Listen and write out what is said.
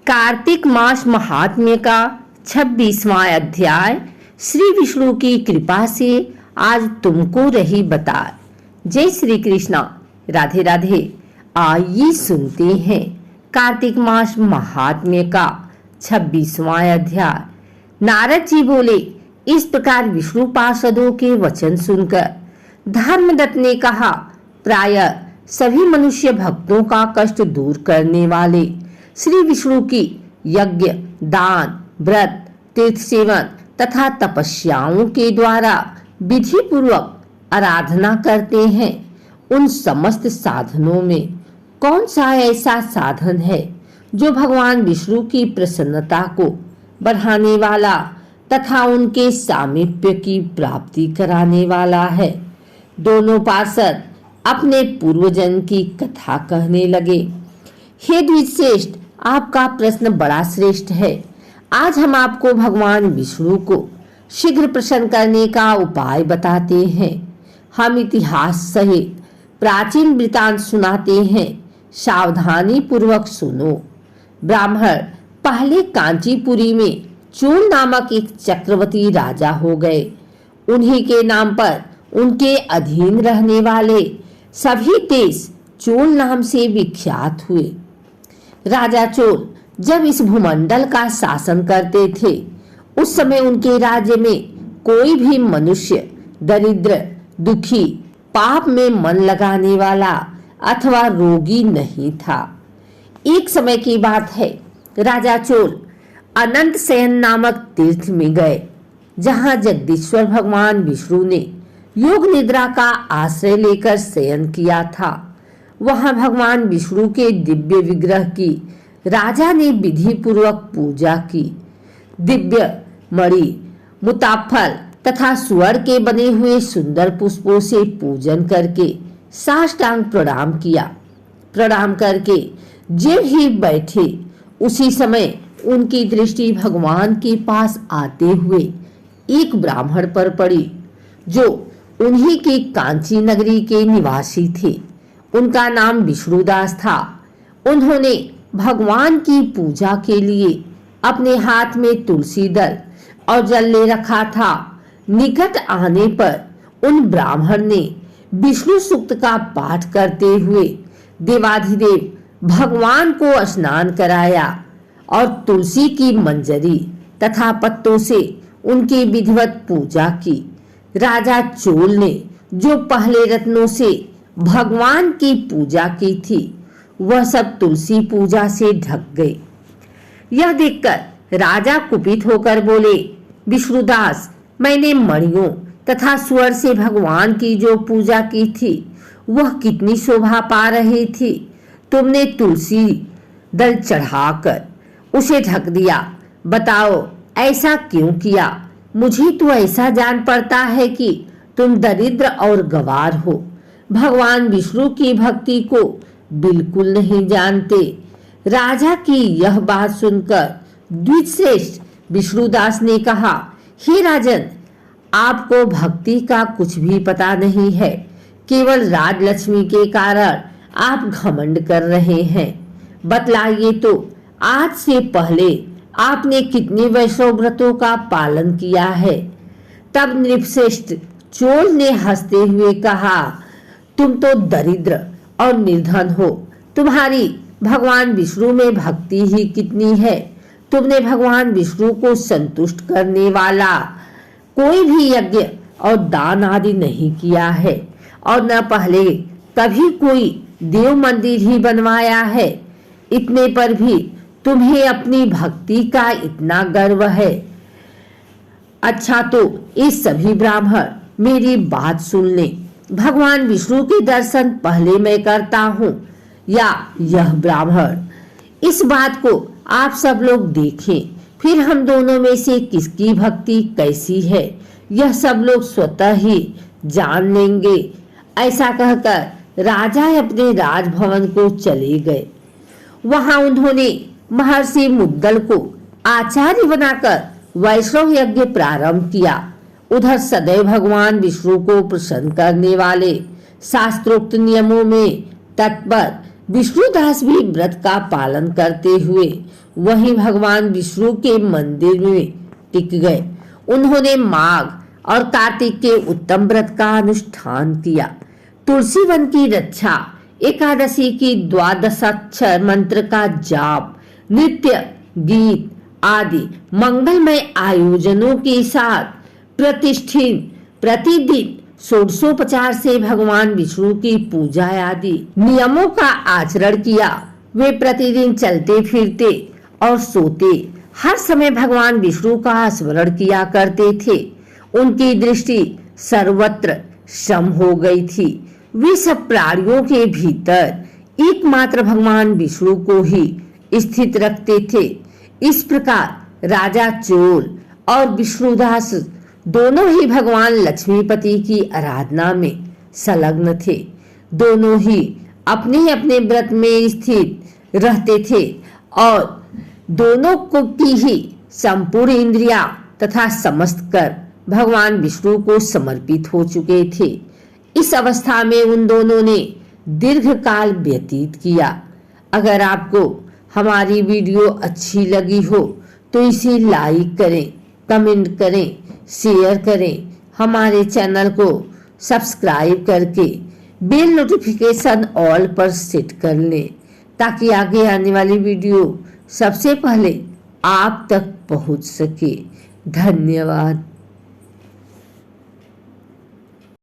कार्तिक मास महात्म्य का 26वां अध्याय श्री विष्णु की कृपा से आज तुमको रही बता। जय श्री कृष्णा। राधे राधे। आइए सुनते हैं कार्तिक मास महात्म्य का 26वां अध्याय। नारद जी बोले, इस प्रकार विष्णु पार्षदों के वचन सुनकर धर्मदत्त ने कहा, प्रायः सभी मनुष्य भक्तों का कष्ट दूर करने वाले श्री विष्णु की यज्ञ, दान, व्रत, तीर्थ सेवन तथा तपस्याओं के द्वारा विधि पूर्वक आराधना करते हैं। उन समस्त साधनों में कौन सा ऐसा साधन है जो भगवान विष्णु की प्रसन्नता को बढ़ाने वाला तथा उनके सामीप्य की प्राप्ति कराने वाला है। दोनों पार्षद अपने पूर्वजन्म की कथा कहने लगे। हे द्विजश्रेष्ठ, आपका प्रश्न बड़ा श्रेष्ठ है। आज हम आपको भगवान विष्णु को शीघ्र प्रसन्न करने का उपाय बताते हैं। हम इतिहास सहित प्राचीन वृतांत सुनाते हैं, सावधानी पूर्वक सुनो। ब्राह्मण पहले कांचीपुरी में चोल नामक एक चक्रवर्ती राजा हो गए। उन्हीं के नाम पर उनके अधीन रहने वाले सभी देश चोल नाम से विख्यात हुए। राजा चोल जब इस भूमंडल का शासन करते थे, उस समय उनके राज्य में कोई भी मनुष्य दरिद्र, दुखी, पाप में मन लगाने वाला अथवा रोगी नहीं था। एक समय की बात है, राजा चोल अनंत शयन नामक तीर्थ में गए, जहां जगदीश्वर भगवान विष्णु ने योग निद्रा का आश्रय लेकर शयन किया था। वहां भगवान विष्णु के दिव्य विग्रह की राजा ने विधि पूर्वक पूजा की। दिव्य मणि, मुताफल तथा सुवर्ण के बने हुए सुंदर पुष्पों से पूजन करके साष्टांग प्रणाम किया। प्रणाम करके जब ही बैठे, उसी समय उनकी दृष्टि भगवान के पास आते हुए एक ब्राह्मण पर पड़ी, जो उन्हीं की कांची नगरी के निवासी थे। उनका नाम विष्णुदास था। उन्होंने भगवान की पूजा के लिए अपने हाथ में तुलसी दल और जल ले रखा था। निकट आने पर उन ब्राह्मण ने विष्णु सूक्त का पाठ करते हुए देवाधिदेव भगवान को स्नान कराया और तुलसी की मंजरी तथा पत्तों से उनकी विधिवत पूजा की। राजा चोल ने जो पहले रत्नों से भगवान की पूजा की थी, वह सब तुलसी पूजा से ढक गए। यह देखकर राजा कुपित होकर बोले, विष्णुदास, मैंने मणियों तथा स्वर्ण से भगवान की जो पूजा की थी, वह कितनी शोभा पा रही थी। तुमने तुलसी दल चढ़ाकर उसे ढक दिया। बताओ, ऐसा क्यों किया? मुझे तो ऐसा जान पड़ता है कि तुम दरिद्र और गंवार हो, भगवान विष्णु की भक्ति को बिल्कुल नहीं जानते। राजा की यह बात सुनकर द्विजश्रेष्ठ विष्णुदास ने कहा, हे राजन, आपको भक्ति का कुछ भी पता नहीं है। केवल राजलक्ष्मी के कारण आप घमंड कर रहे हैं। बतलाइए तो, आज से पहले आपने कितने वैष्णव व्रतों का पालन किया है? तब नृपश्रेष्ठ चोल ने हंसते हुए कहा, तुम तो दरिद्र और निर्धन हो। तुम्हारी भगवान विष्णु में भक्ति ही कितनी है। तुमने भगवान विष्णु को संतुष्ट करने वाला कोई भी यज्ञ और दान आदि नहीं किया है, और न पहले कभी कोई देव मंदिर ही बनवाया है। इतने पर भी तुम्हें अपनी भक्ति का इतना गर्व है। अच्छा, तो इस सभी ब्राह्मण मेरी बात सुन ले। भगवान विष्णु के दर्शन पहले मैं करता हूँ या यह ब्राह्मण? इस बात को आप सब लोग देखें, फिर हम दोनों में से किसकी भक्ति कैसी है, यह सब लोग स्वतः ही जान लेंगे। ऐसा कहकर राजा अपने राजभवन को चले गए। वहां उन्होंने महर्षि मुद्गल को आचार्य बनाकर वैष्णव यज्ञ प्रारंभ किया। उधर सदैव भगवान विष्णु को प्रसन्न करने वाले शास्त्रोक्त नियमों में तत्पर विष्णुदास भी व्रत का पालन करते हुए वहीं भगवान विष्णु के मंदिर में टिक गए। उन्होंने माघ और कार्तिक के उत्तम व्रत का अनुष्ठान किया। तुलसी वन की रक्षा, एकादशी की द्वादशाक्षर मंत्र का जाप, नृत्य, गीत आदि मंगलमय आयोजनों के साथ प्रतिष्ठित प्रतिदिन षोडशोपचार से भगवान विष्णु की पूजा आदि नियमों का आचरण किया। वे प्रतिदिन चलते फिरते और सोते हर समय भगवान विष्णु का स्मरण किया करते थे। उनकी दृष्टि सर्वत्र सम हो गई थी। वे सब प्राणियों के भीतर एकमात्र भगवान विष्णु को ही स्थित रखते थे। इस प्रकार राजा चोल और विष्णुदास दोनों ही भगवान लक्ष्मीपति की आराधना में संलग्न थे। दोनों ही अपने अपने व्रत में स्थित रहते थे और दोनों को की ही संपूर्ण इंद्रिया तथा समस्त कर भगवान विष्णु को समर्पित हो चुके थे। इस अवस्था में उन दोनों ने दीर्घ काल व्यतीत किया। अगर आपको हमारी वीडियो अच्छी लगी हो तो इसे लाइक करें, कमेंट करें, शेयर करें। हमारे चैनल को सब्सक्राइब करके बेल नोटिफिकेशन ऑल पर सेट कर लें ताकि आगे आने वाली वीडियो सबसे पहले आप तक पहुंच सके। धन्यवाद।